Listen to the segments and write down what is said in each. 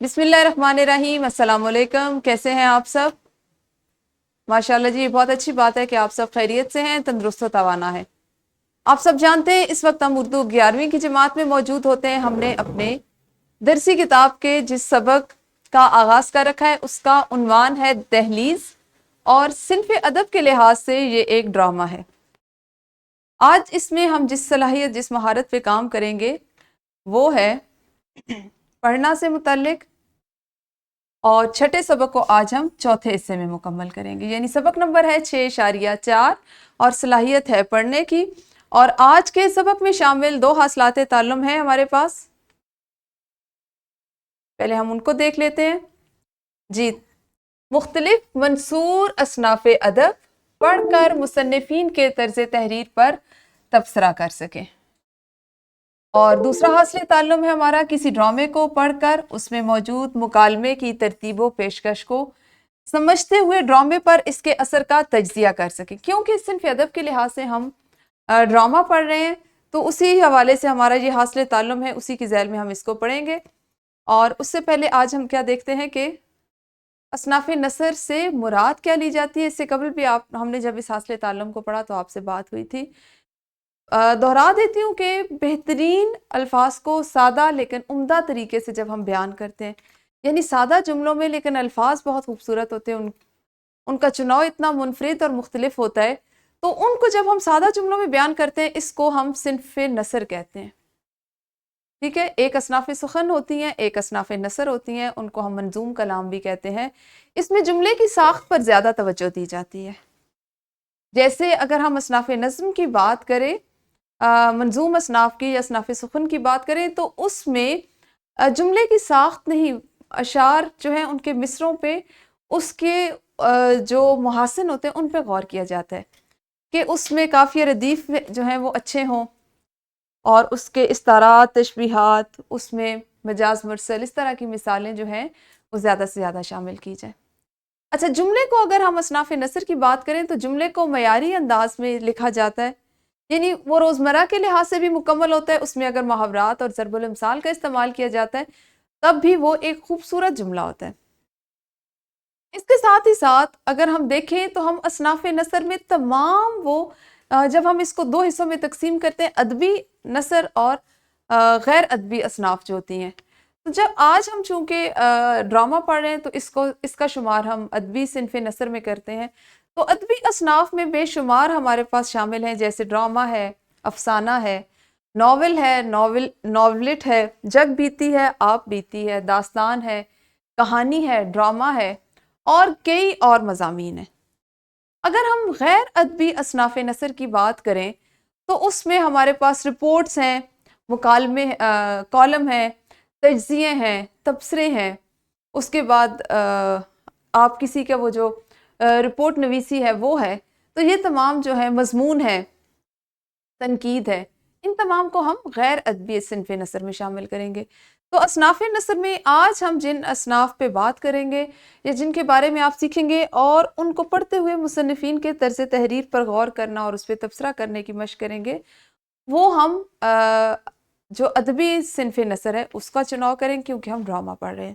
بسم اللہ الرحمن الرحیم۔ السلام علیکم، کیسے ہیں آپ سب؟ ماشاءاللہ جی، بہت اچھی بات ہے کہ آپ سب خیریت سے ہیں، تندرست و توانا ہے۔ آپ سب جانتے ہیں اس وقت ہم اردو 11ویں کی جماعت میں موجود ہوتے ہیں۔ ہم نے اپنے درسی کتاب کے جس سبق کا آغاز کر رکھا ہے اس کا عنوان ہے دہلیز، اور صنف ادب کے لحاظ سے یہ ایک ڈرامہ ہے۔ آج اس میں ہم جس صلاحیت جس مہارت پہ کام کریں گے وہ ہے پڑھنا سے متعلق، اور چھٹے سبق کو آج ہم چوتھے حصے میں مکمل کریں گے، یعنی سبق نمبر ہے 6.4 اور صلاحیت ہے پڑھنے کی۔ اور آج کے سبق میں شامل 2 حاصلات تعلم ہیں ہمارے پاس، پہلے ہم ان کو دیکھ لیتے ہیں جی۔ مختلف منثور اصناف ادب پڑھ کر مصنفین کے طرز تحریر پر تبصرہ کر سکیں۔ اور دوسرا حاصل تعلم ہے ہمارا کسی ڈرامے کو پڑھ کر اس میں موجود مکالمے کی ترتیب و پیشکش کو سمجھتے ہوئے ڈرامے پر اس کے اثر کا تجزیہ کر سکیں۔ کیونکہ صنف ادب کے لحاظ سے ہم ڈرامہ پڑھ رہے ہیں تو اسی حوالے سے ہمارا یہ حاصل تعلم ہے، اسی کی ذیل میں ہم اس کو پڑھیں گے۔ اور اس سے پہلے آج ہم کیا دیکھتے ہیں کہ اصناف نثر سے مراد کیا لی جاتی ہے۔ اس سے قبل بھی ہم نے جب اس حاصل تعلم کو پڑھا تو آپ سے بات ہوئی تھی۔ دہرا دیتی ہوں کہ بہترین الفاظ کو سادہ لیکن عمدہ طریقے سے جب ہم بیان کرتے ہیں، یعنی سادہ جملوں میں لیکن الفاظ بہت خوبصورت ہوتے ہیں، ان کا چناؤ اتنا منفرد اور مختلف ہوتا ہے، تو ان کو جب ہم سادہ جملوں میں بیان کرتے ہیں اس کو ہم صنف نثر کہتے ہیں۔ ٹھیک ہے، ایک اصناف سخن ہوتی ہیں، ایک اصناف نثر ہوتی ہیں، ان کو ہم منظوم کلام بھی کہتے ہیں۔ اس میں جملے کی ساخت پر زیادہ توجہ دی جاتی ہے۔ جیسے اگر ہم اصناف نظم کی بات کریں، منظوم اصناف کی یا اصناف سخن کی بات کریں، تو اس میں جملے کی ساخت نہیں، اشعار جو ہیں ان کے مصروں پہ، اس کے جو محاسن ہوتے ہیں ان پہ غور کیا جاتا ہے کہ اس میں قافیہ ردیف جو ہیں وہ اچھے ہوں، اور اس کے استعارات، تشبیہات، اس میں مجاز مرسل، اس طرح کی مثالیں جو ہیں وہ زیادہ سے زیادہ شامل کی جائیں۔ اچھا، جملے کو اگر ہم اصناف نثر کی بات کریں تو جملے کو معیاری انداز میں لکھا جاتا ہے، یعنی وہ روزمرہ کے لحاظ سے بھی مکمل ہوتا ہے۔ اس میں اگر محاورات اور ضرب الامثال کا استعمال کیا جاتا ہے تب بھی وہ ایک خوبصورت جملہ ہوتا ہے۔ اس کے ساتھ ہی ساتھ اگر ہم دیکھیں تو ہم اصناف نثر میں تمام وہ جب ہم اس کو 2 حصوں میں تقسیم کرتے ہیں، ادبی نثر اور غیر ادبی اصناف جو ہوتی ہیں، تو جب آج ہم چونکہ ڈرامہ پڑھ رہے ہیں تو اس کا شمار ہم ادبی صنف نثر میں کرتے ہیں۔ تو ادبی اصناف میں بے شمار ہمارے پاس شامل ہیں، جیسے ڈرامہ ہے، افسانہ ہے، ناول ہے، ناولٹ ہے، جگ بیتی ہے، آپ بیتی ہے، داستان ہے، کہانی ہے، ڈرامہ ہے، اور کئی اور مضامین ہیں۔ اگر ہم غیر ادبی اصناف نثر کی بات کریں تو اس میں ہمارے پاس رپورٹس ہیں، مکالمے، کالم ہیں، تجزیے ہیں، تبصرے ہیں، اس کے بعد آپ کسی کا وہ جو رپورٹ نویسی ہے وہ ہے، تو یہ تمام جو ہے مضمون ہے، تنقید ہے، ان تمام کو ہم غیر ادبی صنف نثر میں شامل کریں گے۔ تو اصناف نثر میں آج ہم جن اصناف پہ بات کریں گے یا جن کے بارے میں آپ سیکھیں گے اور ان کو پڑھتے ہوئے مصنفین کے طرز تحریر پر غور کرنا اور اس پہ تبصرہ کرنے کی مشق کریں گے، وہ ہم جو ادبی صنف نثر ہے اس کا چناؤ کریں، کیونکہ ہم ڈرامہ پڑھ رہے ہیں۔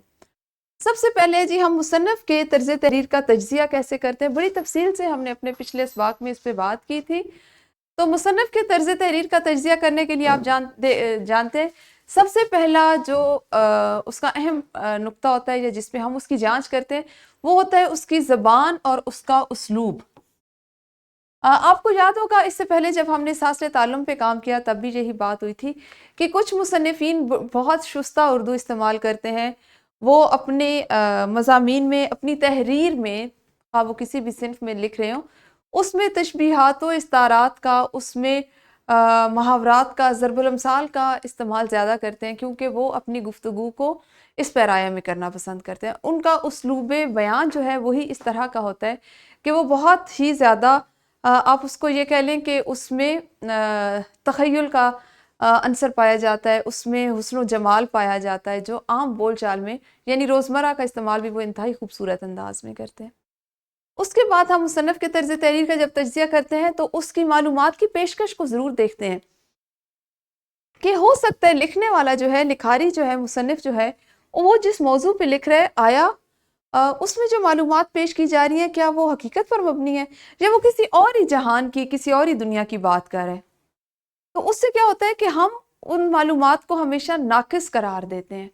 سب سے پہلے جی ہم مصنف کے طرز تحریر کا تجزیہ کیسے کرتے ہیں، بڑی تفصیل سے ہم نے اپنے پچھلے اسباق میں اس پہ بات کی تھی۔ تو مصنف کے طرز تحریر کا تجزیہ کرنے کے لیے آپ جانتے ہیں سب سے پہلا جو اس کا اہم نقطہ ہوتا ہے یا جس پہ ہم اس کی جانچ کرتے ہیں وہ ہوتا ہے اس کی زبان اور اس کا اسلوب۔ آپ کو یاد ہوگا اس سے پہلے جب ہم نے حاصل تعلم پہ کام کیا تب بھی یہی بات ہوئی تھی کہ کچھ مصنفین بہت شستہ اردو استعمال کرتے ہیں، وہ اپنے مضامین میں، اپنی تحریر میں، وہ کسی بھی صنف میں لکھ رہے ہوں، اس میں تشبیہات و استعارات کا، اس میں محاورات کا، ضرب الامثال کا استعمال زیادہ کرتے ہیں، کیونکہ وہ اپنی گفتگو کو اس پیرایہ میں کرنا پسند کرتے ہیں۔ ان کا اسلوب بیان جو ہے وہی اس طرح کا ہوتا ہے کہ وہ بہت ہی زیادہ، آپ اس کو یہ کہہ لیں کہ اس میں تخیل کا عنصر پایا جاتا ہے، اس میں حسن و جمال پایا جاتا ہے، جو عام بول چال میں یعنی روزمرہ کا استعمال بھی وہ انتہائی خوبصورت انداز میں کرتے ہیں۔ اس کے بعد ہم مصنف کے طرز تحریر کا جب تجزیہ کرتے ہیں تو اس کی معلومات کی پیشکش کو ضرور دیکھتے ہیں کہ ہو سکتا ہے لکھنے والا جو ہے، لکھاری جو ہے، مصنف جو ہے، وہ جس موضوع پہ لکھ رہے آیا اس میں جو معلومات پیش کی جا رہی ہیں کیا وہ حقیقت پر مبنی ہے یا وہ کسی اور ہی جہان کی کسی اور ہی دنیا کی بات کر رہے ہیں. تو اس سے کیا ہوتا ہے کہ ہم ان معلومات کو ہمیشہ ناقص قرار دیتے ہیں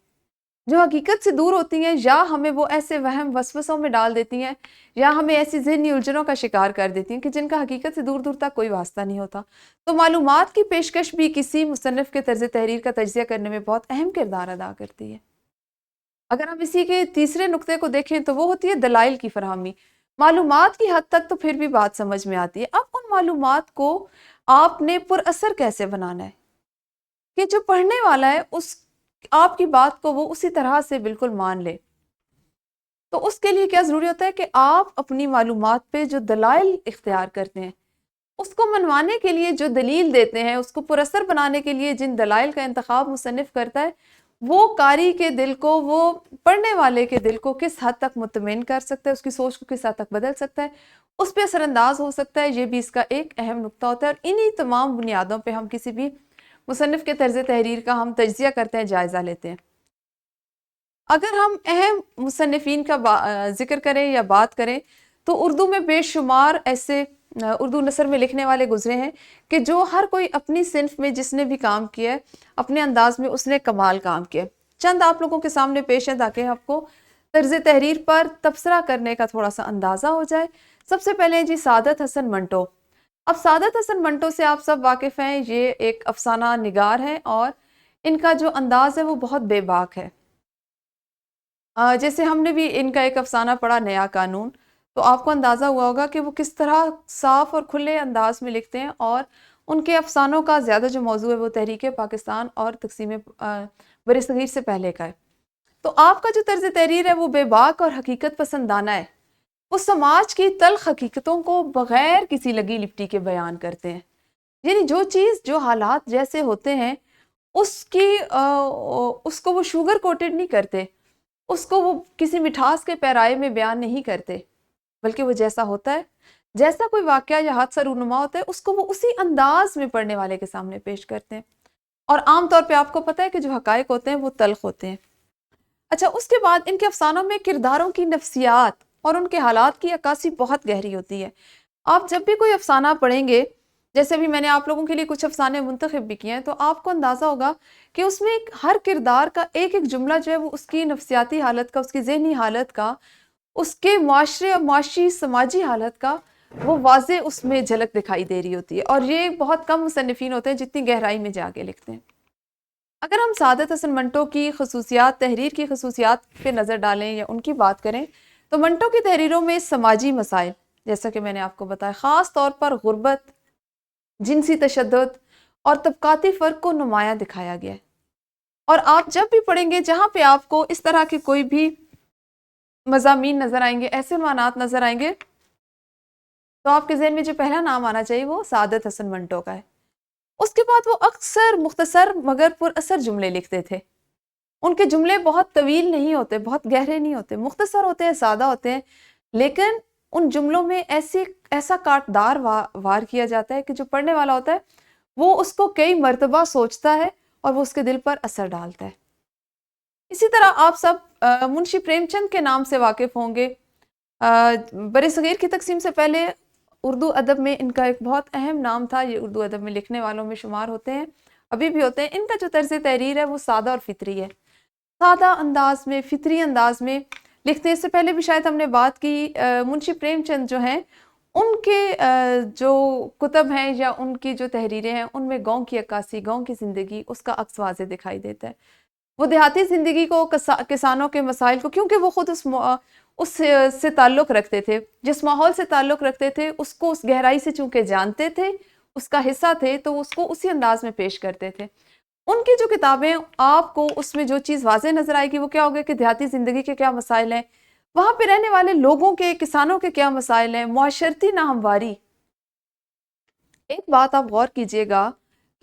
جو حقیقت سے دور ہوتی ہیں، یا ہمیں وہ ایسے وہم وسوسوں میں ڈال دیتی ہیں یا ہمیں ایسی ذہنی الجھنوں کا شکار کر دیتی ہیں کہ جن کا حقیقت سے دور دور تک کوئی واسطہ نہیں ہوتا. تو معلومات کی پیشکش بھی کسی مصنف کے طرز تحریر کا تجزیہ کرنے میں بہت اہم کردار ادا کرتی ہے. اگر ہم اسی کے تیسرے نقطے کو دیکھیں تو وہ ہوتی ہے دلائل کی فراہمی. معلومات کی حد تک تو پھر بھی بات سمجھ میں آتی ہے، اب ان معلومات کو آپ نے پر اثر کیسے بنانا ہے کہ جو پڑھنے والا ہے اس آپ کی بات کو وہ اسی طرح سے بالکل مان لے. تو اس کے لیے کیا ضروری ہوتا ہے کہ آپ اپنی معلومات پہ جو دلائل اختیار کرتے ہیں اس کو منوانے کے لیے جو دلیل دیتے ہیں، اس کو پر اثر بنانے کے لیے جن دلائل کا انتخاب مصنف کرتا ہے، وہ قاری کے دل کو، وہ پڑھنے والے کے دل کو کس حد تک مطمئن کر سکتا ہے، اس کی سوچ کو کس حد تک بدل سکتا ہے، اس پہ اثر انداز ہو سکتا ہے. یہ بھی اس کا ایک اہم نقطہ ہوتا ہے اور انہی تمام بنیادوں پہ ہم کسی بھی مصنف کے طرز تحریر کا ہم تجزیہ کرتے ہیں، جائزہ لیتے ہیں. اگر ہم اہم مصنفین کا ذکر کریں یا بات کریں تو اردو میں بے شمار ایسے اردو نثر میں لکھنے والے گزرے ہیں کہ جو ہر کوئی اپنی صنف میں جس نے بھی کام کیا ہے اپنے انداز میں اس نے کمال کام کیا. چند آپ لوگوں کے سامنے پیش ہے تاکہ آپ کو طرز تحریر پر تبصرہ کرنے کا تھوڑا سا اندازہ ہو جائے. سب سے پہلے جی سعادت حسن منٹو. اب سعادت حسن منٹو سے آپ سب واقف ہیں، یہ ایک افسانہ نگار ہے اور ان کا جو انداز ہے وہ بہت بے باک ہے. جیسے ہم نے بھی ان کا ایک افسانہ پڑھا نیا قانون، تو آپ کو اندازہ ہوا ہوگا کہ وہ کس طرح صاف اور کھلے انداز میں لکھتے ہیں اور ان کے افسانوں کا زیادہ جو موضوع ہے وہ تحریک پاکستان اور تقسیم برصغیر سے پہلے کا ہے. تو آپ کا جو طرز تحریر ہے وہ بے باک اور حقیقت پسندانہ ہے. وہ سماج کی تلخ حقیقتوں کو بغیر کسی لگی لپٹی کے بیان کرتے ہیں. یعنی جو چیز جو حالات جیسے ہوتے ہیں اس کو وہ شوگر کوٹڈ نہیں کرتے، اس کو وہ کسی مٹھاس کے پیرائے میں بیان نہیں کرتے، بلکہ وہ جیسا ہوتا ہے، جیسا کوئی واقعہ یا حادثہ رونما ہوتا ہے اس کو وہ اسی انداز میں پڑھنے والے کے سامنے پیش کرتے ہیں. اور عام طور پہ آپ کو پتہ ہے کہ جو حقائق ہوتے ہیں وہ تلخ ہوتے ہیں. اچھا، اس کے بعد ان کے افسانوں میں کرداروں کی نفسیات اور ان کے حالات کی عکاسی بہت گہری ہوتی ہے. آپ جب بھی کوئی افسانہ پڑھیں گے، جیسے بھی میں نے آپ لوگوں کے لیے کچھ افسانے منتخب بھی کیے ہیں، تو آپ کو اندازہ ہوگا کہ اس میں ہر کردار کا ایک ایک جملہ جو ہے وہ اس کی نفسیاتی حالت کا، اس کی ذہنی حالت کا، اس کے معاشرے اور معاشی سماجی حالت کا وہ واضح اس میں جھلک دکھائی دے رہی ہوتی ہے. اور یہ بہت کم مصنفین ہوتے ہیں جتنی گہرائی میں جا کے لکھتے ہیں. اگر ہم سعادت حسن منٹو کی خصوصیات، تحریر کی خصوصیات پہ نظر ڈالیں یا ان کی بات کریں تو منٹو کی تحریروں میں سماجی مسائل، جیسا کہ میں نے آپ کو بتایا، خاص طور پر غربت، جنسی تشدد اور طبقاتی فرق کو نمایاں دکھایا گیا ہے. اور آپ جب بھی پڑھیں گے جہاں پہ آپ کو اس طرح کے کوئی بھی مضامین نظر آئیں گے، ایسے عنوانات نظر آئیں گے، تو آپ کے ذہن میں جو پہلا نام آنا چاہیے وہ سعادت حسن منٹو کا ہے. اس کے بعد وہ اکثر مختصر مگر پر اثر جملے لکھتے تھے. ان کے جملے بہت طویل نہیں ہوتے، بہت گہرے نہیں ہوتے، مختصر ہوتے ہیں، سادہ ہوتے ہیں، لیکن ان جملوں میں ایسا کاٹدار وار کیا جاتا ہے کہ جو پڑھنے والا ہوتا ہے وہ اس کو کئی مرتبہ سوچتا ہے اور وہ اس کے دل پر اثر ڈالتا ہے. اسی طرح آپ سب منشی پریم چند کے نام سے واقف ہوں گے. برصغیر کی تقسیم سے پہلے اردو ادب میں ان کا ایک بہت اہم نام تھا. یہ اردو ادب میں لکھنے والوں میں شمار ہوتے ہیں، ابھی بھی ہوتے ہیں. ان کا جو طرز تحریر ہے وہ سادہ اور فطری ہے، سادہ انداز میں، فطری انداز میں لکھتے ہیں. اس سے پہلے بھی شاید ہم نے بات کی، منشی پریم چند جو ہیں ان کے جو کتب ہیں یا ان کی جو تحریریں ہیں ان میں گاؤں کی عکاسی، گاؤں کی زندگی، اس کا عکس واضح دکھائی دیتا ہے. وہ دیہاتی زندگی کو، کسانوں کے مسائل کو، کیونکہ وہ خود اس سے تعلق رکھتے تھے، جس ماحول سے تعلق رکھتے تھے اس کو اس گہرائی سے چونکہ جانتے تھے، اس کا حصہ تھے، تو اس کو اسی انداز میں پیش کرتے تھے. ان کی جو کتابیں آپ کو اس میں جو چیز واضح نظر آئے گی وہ کیا ہوگا کہ دیہاتی زندگی کے کیا مسائل ہیں، وہاں پہ رہنے والے لوگوں کے، کسانوں کے کیا مسائل ہیں، معاشرتی ناہمواری. ایک بات آپ غور کیجئے گا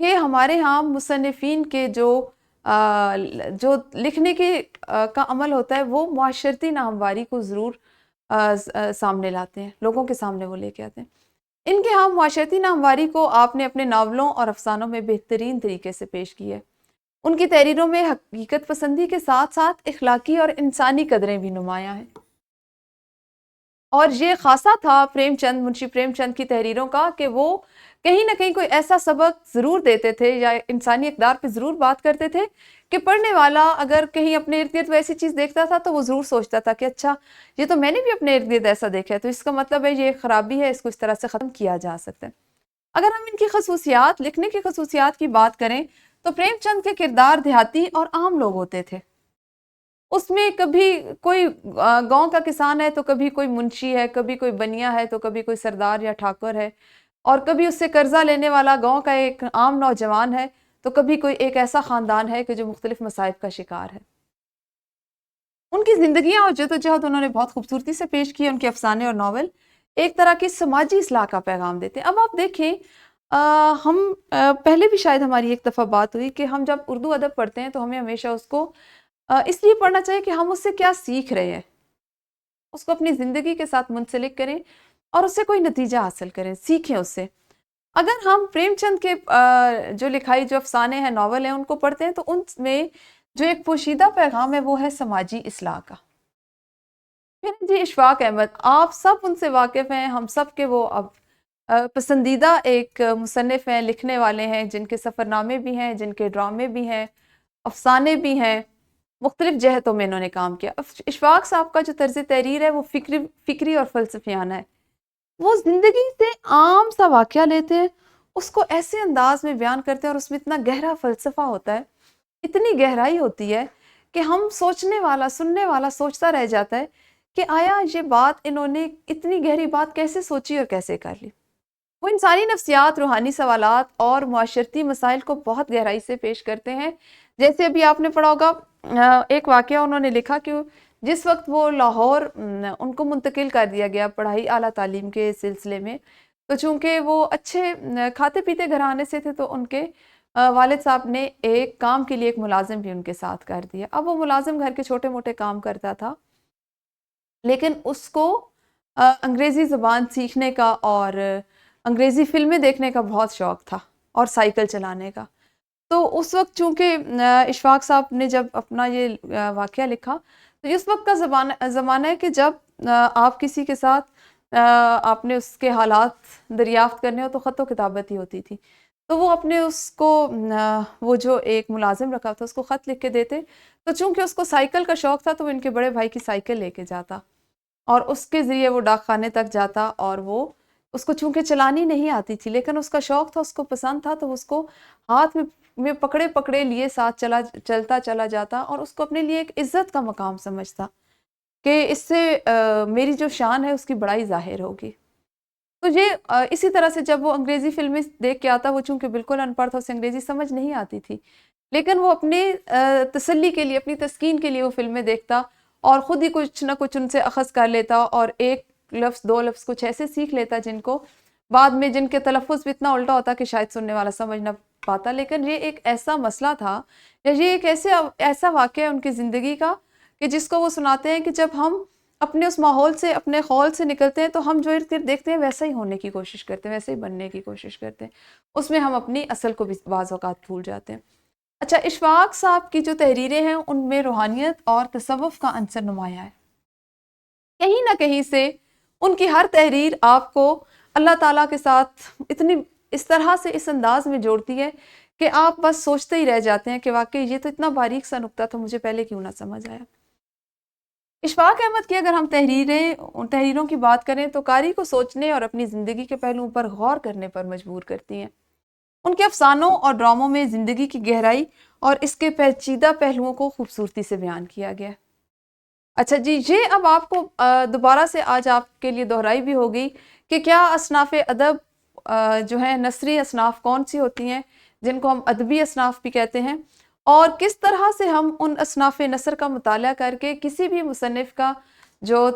کہ ہمارے ہاں مصنفین کے جو لکھنے کے کا عمل ہوتا ہے وہ معاشرتی ناہمواری کو ضرور سامنے لاتے ہیں، لوگوں کے سامنے وہ لے کے آتے ہیں. ان کے ہاں معاشرتی ناہمواری کو آپ نے اپنے ناولوں اور افسانوں میں بہترین طریقے سے پیش کیا ہے. ان کی تحریروں میں حقیقت پسندی کے ساتھ ساتھ اخلاقی اور انسانی قدریں بھی نمایاں ہیں، اور یہ خاصا تھا منشی پریم چند کی تحریروں کا کہ وہ کہیں نہ کہیں کوئی ایسا سبق ضرور دیتے تھے یا انسانی اقدار پہ ضرور بات کرتے تھے کہ پڑھنے والا اگر کہیں اپنے ارد گرد ویسی چیز دیکھتا تھا تو وہ ضرور سوچتا تھا کہ اچھا یہ تو میں نے بھی اپنے ارد گرد ایسا دیکھا ہے، تو اس کا مطلب ہے یہ ایک خرابی ہے، اس کو اس طرح سے ختم کیا جا سکتا ہے۔ اگر ہم ان کی خصوصیات، لکھنے کی خصوصیات کی بات کریں تو پریم چند کے کردار دیہاتی اور عام لوگ ہوتے تھے۔ اس میں کبھی کوئی گاؤں کا کسان ہے تو کبھی کوئی منشی ہے، کبھی کوئی بنیا ہے تو کبھی کوئی سردار یا ٹھاکر ہے، اور کبھی اس سے قرضہ لینے والا گاؤں کا ایک عام نوجوان ہے تو کبھی کوئی ایک ایسا خاندان ہے کہ جو مختلف مصائب کا شکار ہے۔ ان کی زندگیاں اور جدوجہد انہوں نے بہت خوبصورتی سے پیش کی۔ ان کے افسانے اور ناول ایک طرح کی سماجی اصلاح کا پیغام دیتے ہیں۔ اب آپ دیکھیں، ہم پہلے بھی شاید ہماری ایک دفعہ بات ہوئی کہ ہم جب اردو ادب پڑھتے ہیں تو ہمیں ہمیشہ اس کو اس لیے پڑھنا چاہیے کہ ہم اس سے کیا سیکھ رہے ہیں، اس کو اپنی زندگی کے ساتھ منسلک کریں اور اس سے کوئی نتیجہ حاصل کریں، سیکھیں اس سے۔ اگر ہم پریم چند کے جو لکھائی جو افسانے ہیں، ناول ہیں، ان کو پڑھتے ہیں تو ان میں جو ایک پوشیدہ پیغام ہے وہ ہے سماجی اصلاح کا۔ پھر جی اشفاق احمد، آپ سب ان سے واقف ہیں، ہم سب کے وہ اب پسندیدہ ایک مصنف ہیں، لکھنے والے ہیں، جن کے سفر نامے بھی ہیں، جن کے ڈرامے بھی ہیں، افسانے بھی ہیں، مختلف جہتوں میں انہوں نے کام کیا۔ اشفاق صاحب کا جو طرز تحریر ہے وہ فکری اور فلسفیانہ ہے۔ وہ زندگی سے عام سا واقعہ لیتے ہیں، اس کو ایسے انداز میں بیان کرتے ہیں اور اس میں اتنا گہرا فلسفہ ہوتا ہے، اتنی گہرائی ہوتی ہے کہ ہم سوچنے والا، سننے والا سوچتا رہ جاتا ہے کہ آیا یہ بات انہوں نے اتنی گہری بات کیسے سوچی اور کیسے کر لی۔ وہ انسانی نفسیات، روحانی سوالات اور معاشرتی مسائل کو بہت گہرائی سے پیش کرتے ہیں۔ جیسے ابھی آپ نے پڑھا ہوگا، ایک واقعہ انہوں نے لکھا کہ جس وقت وہ لاہور ان کو منتقل کر دیا گیا پڑھائی اعلیٰ تعلیم کے سلسلے میں، تو چونکہ وہ اچھے کھاتے پیتے گھرانے سے تھے تو ان کے والد صاحب نے ایک کام کے لیے ایک ملازم بھی ان کے ساتھ کر دیا۔ اب وہ ملازم گھر کے چھوٹے موٹے کام کرتا تھا، لیکن اس کو انگریزی زبان سیکھنے کا اور انگریزی فلمیں دیکھنے کا بہت شوق تھا، اور سائیکل چلانے کا۔ تو اس وقت چونکہ اشفاق صاحب نے جب اپنا یہ واقعہ لکھا تو اس وقت کا زمانہ ہے کہ جب آپ کسی کے ساتھ آپ نے اس کے حالات دریافت کرنے ہو تو خط و کتابت ہی ہوتی تھی۔ تو وہ اپنے اس کو وہ جو ایک ملازم رکھا تھا اس کو خط لکھ کے دیتے، تو چونکہ اس کو سائیکل کا شوق تھا تو وہ ان کے بڑے بھائی کی سائیکل لے کے جاتا اور اس کے ذریعے وہ ڈاک خانے تک جاتا، اور وہ اس کو چونکہ چلانی نہیں آتی تھی لیکن اس کا شوق تھا، اس کو پسند تھا، تو اس کو ہاتھ میں پکڑے پکڑے لیے ساتھ چلتا چلا جاتا اور اس کو اپنے لیے ایک عزت کا مقام سمجھتا کہ اس سے میری جو شان ہے اس کی بڑائی ظاہر ہوگی۔ تو یہ اسی طرح سے جب وہ انگریزی فلمیں دیکھ کے آتا، وہ چونکہ بالکل ان پڑھ تھا، اسے انگریزی سمجھ نہیں آتی تھی، لیکن وہ اپنے تسلی کے لیے، اپنی تسکین کے لیے وہ فلمیں دیکھتا اور خود ہی کچھ نہ کچھ ان سے اخذ کر لیتا اور ایک لفظ دو لفظ کچھ ایسے سیکھ لیتا جن کو بعد میں، جن کے تلفظ بھی اتنا الٹا ہوتا کہ شاید سننے والا سمجھ نہ پاتا۔ لیکن یہ ایک ایسا مسئلہ تھا یا یہ ایک ایسا واقعہ ہے ان کی زندگی کا کہ جس کو وہ سناتے ہیں کہ جب ہم اپنے اس ماحول سے، اپنے خول سے نکلتے ہیں تو ہم جو ارد گرد دیکھتے ہیں ویسا ہی ہونے کی کوشش کرتے ہیں، ویسے ہی بننے کی کوشش کرتے ہیں، اس میں ہم اپنی اصل کو بھی بعض اوقات بھول جاتے ہیں۔ اچھا، اشفاق صاحب کی جو تحریریں ہیں ان میں روحانیت اور تصوف کا عنصر نمایاں ہے۔ کہیں نہ کہیں سے ان کی ہر تحریر آپ کو اللہ تعالیٰ کے ساتھ اس طرح سے اس انداز میں جوڑتی ہے کہ آپ بس سوچتے ہی رہ جاتے ہیں کہ واقعی یہ تو اتنا باریک سا نکتہ تھا، مجھے پہلے کیوں نہ سمجھ آیا۔ اشفاق احمد کی اگر ہم تحریروں کی بات کریں تو قاری کو سوچنے اور اپنی زندگی کے پہلوؤں پر غور کرنے پر مجبور کرتی ہیں۔ ان کے افسانوں اور ڈراموں میں زندگی کی گہرائی اور اس کے پیچیدہ پہلوؤں کو خوبصورتی سے بیان کیا گیا ہے۔ اچھا جی، یہ اب آپ کو دوبارہ سے آج آپ کے لیے دہرائی بھی ہوگی کہ کیا اصناف ادب جو ہیں، نثری اصناف کون سی ہوتی ہیں جن کو ہم ادبی اصناف بھی کہتے ہیں، اور کس طرح سے ہم ان اصناف نثر کا مطالعہ کر کے کسی بھی مصنف کا جو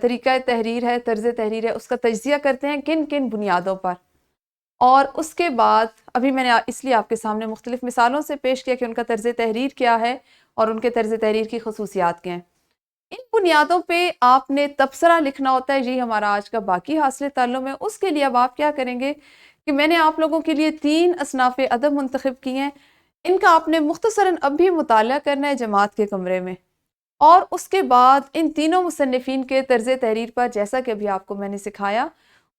طریقہ تحریر ہے، طرز تحریر ہے، اس کا تجزیہ کرتے ہیں، کن کن بنیادوں پر۔ اور اس کے بعد ابھی میں نے اس لیے آپ کے سامنے مختلف مثالوں سے پیش کیا کہ ان کا طرز تحریر کیا ہے اور ان کے طرز تحریر کی خصوصیات کیا ہیں۔ ان بنیادوں پہ آپ نے تبصرہ لکھنا ہوتا ہے، یہی ہمارا آج کا باقی حاصل تعلم ہے۔ اس کے لیے اب آپ کیا کریں گے کہ میں نے آپ لوگوں کے لیے 3 اصناف ادب منتخب کی ہیں۔ ان کا آپ نے مختصراً اب بھی مطالعہ کرنا ہے جماعت کے کمرے میں، اور اس کے بعد ان تینوں مصنفین کے طرز تحریر پر، جیسا کہ ابھی آپ کو میں نے سکھایا،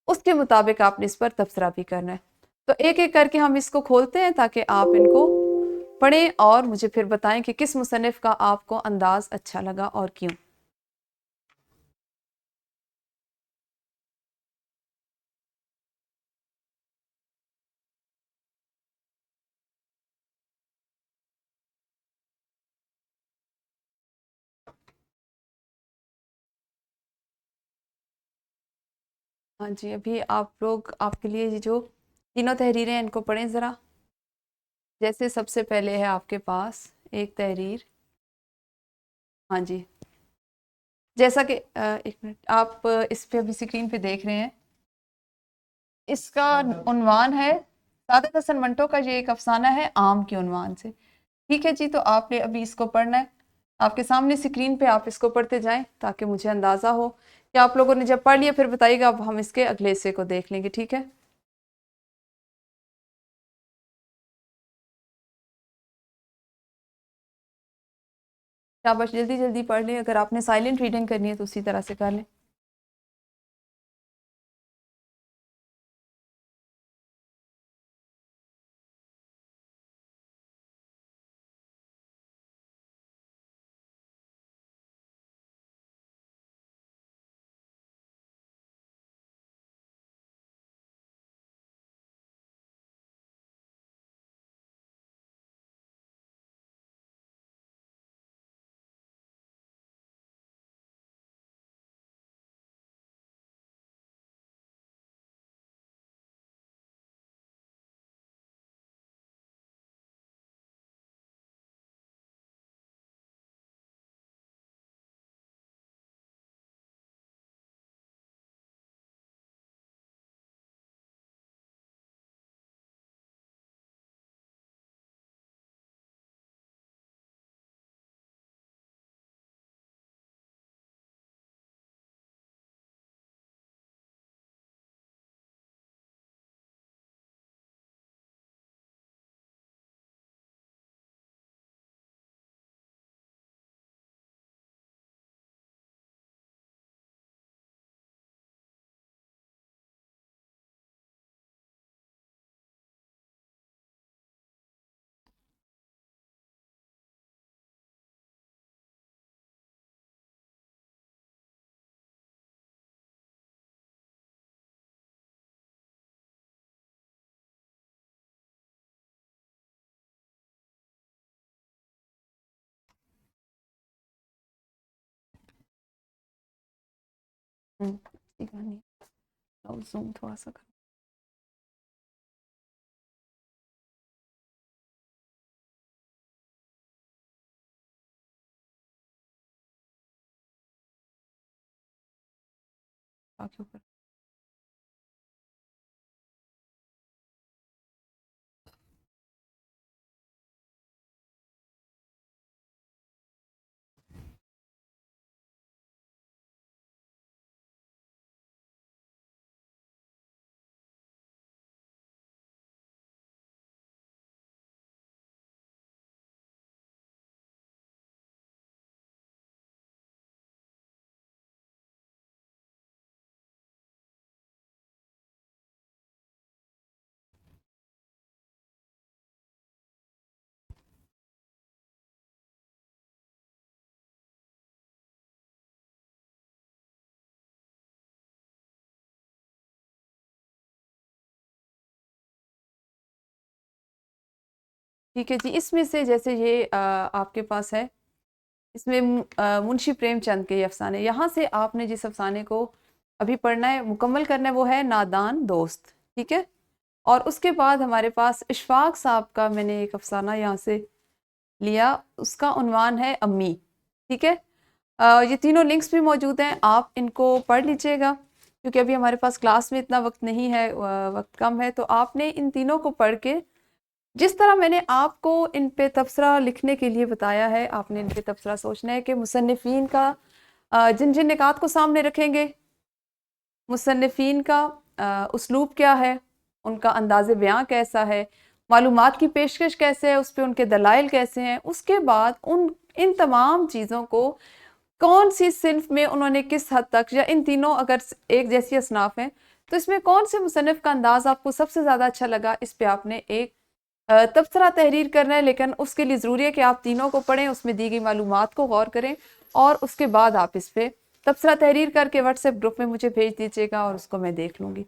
اس کے مطابق آپ نے اس پر تبصرہ بھی کرنا ہے۔ تو ایک ایک کر کے ہم اس کو کھولتے ہیں تاکہ آپ ان کو پڑھیں اور مجھے پھر بتائیں کہ کس مصنف کا آپ کو انداز اچھا لگا اور کیوں۔ ہاں جی، ابھی آپ لوگ، آپ کے لیے یہ جو تینوں تحریریں ہیں ان کو پڑھیں ذرا۔ جیسے سب سے پہلے ہے آپ کے پاس ایک تحریر، ہاں جی، جیسا کہ ایک منٹ، آپ اس پہ ابھی اسکرین پہ دیکھ رہے ہیں، اس کا عنوان ہے سعادت حسن منٹو کا یہ ایک افسانہ ہے عام کے عنوان سے۔ ٹھیک ہے جی، تو آپ نے ابھی اس کو پڑھنا ہے، آپ کے سامنے اسکرین پہ آپ اس کو پڑھتے جائیں تاکہ مجھے اندازہ ہو کہ آپ لوگوں نے جب پڑھ لیا پھر بتائیے گا، اب ہم اس کے اگلے حصے کو دیکھ لیں گے، ٹھیک ہے؟ شاباش، جلدی جلدی پڑھ لیں، اگر آپ نے سائلنٹ ریڈنگ کرنی ہے تو اسی طرح سے کر لیں۔ زوم تھوڑا سا کرو۔ آگے اوپر۔ ٹھیک ہے جی، اس میں سے جیسے یہ آپ کے پاس ہے، اس میں منشی پریم چند کے یہ افسانے، یہاں سے آپ نے جس افسانے کو ابھی پڑھنا ہے، مکمل کرنا ہے، وہ ہے نادان دوست، ٹھیک ہے؟ اور اس کے بعد ہمارے پاس اشفاق صاحب کا میں نے ایک افسانہ یہاں سے لیا، اس کا عنوان ہے امی، ٹھیک ہے؟ یہ تینوں لنکس بھی موجود ہیں، آپ ان کو پڑھ لیجئے گا، کیونکہ ابھی ہمارے پاس کلاس میں اتنا وقت نہیں ہے، وقت کم ہے، تو آپ نے ان تینوں کو پڑھ کے جس طرح میں نے آپ کو ان پہ تبصرہ لکھنے کے لیے بتایا ہے، آپ نے ان پہ تبصرہ سوچنا ہے کہ مصنفین کا جن جن نکات کو سامنے رکھیں گے، مصنفین کا اسلوب کیا ہے، ان کا انداز بیاں کیسا ہے، معلومات کی پیشکش کیسے ہے، اس پہ ان کے دلائل کیسے ہیں، اس کے بعد ان تمام چیزوں کو کون سی صنف میں انہوں نے کس حد تک، یا ان تینوں اگر ایک جیسی اصناف ہیں تو اس میں کون سے مصنف کا انداز آپ کو سب سے زیادہ اچھا لگا، اس پہ آپ نے ایک تبصرہ تحریر کرنا ہے. لیکن اس کے لیے ضروری ہے کہ آپ تینوں کو پڑھیں، اس میں دی گئی معلومات کو غور کریں، اور اس کے بعد آپ اس پہ تبصرہ تحریر کر کے واٹس ایپ گروپ میں مجھے بھیج دیجیے گا اور اس کو میں دیکھ لوں گی.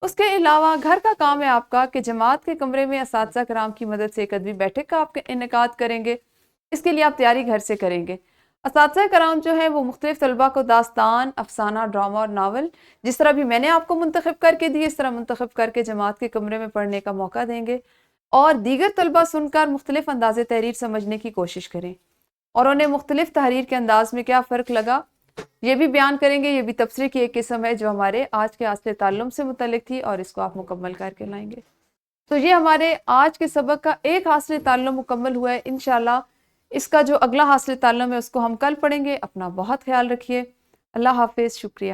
اس کے علاوہ گھر کا کام ہے آپ کا کہ جماعت کے کمرے میں اساتذہ کرام کی مدد سے ایک ادبی بیٹھک کا آپ انعقاد کریں گے. اس کے لیے آپ تیاری گھر سے کریں گے. اساتذہ کرام جو ہیں وہ مختلف طلبہ کو داستان، افسانہ، ڈرامہ اور ناول جس طرح بھی میں نے آپ کو منتخب کر کے دی، اس طرح منتخب کر کے جماعت کے کمرے میں پڑھنے کا موقع دیں گے، اور دیگر طلبہ سن کر مختلف انداز تحریر سمجھنے کی کوشش کریں، اور انہیں مختلف تحریر کے انداز میں کیا فرق لگا یہ بھی بیان کریں گے. یہ بھی تبصرے کی ایک قسم ہے جو ہمارے آج کے حاصل تعلم سے متعلق تھی، اور اس کو آپ مکمل کر کے لائیں گے. تو یہ ہمارے آج کے سبق کا ایک حاصل تعلم مکمل ہوا ہے. انشاءاللہ اس کا جو اگلا حاصل تعلم ہے اس کو ہم کل پڑھیں گے. اپنا بہت خیال رکھیے. اللہ حافظ. شکریہ.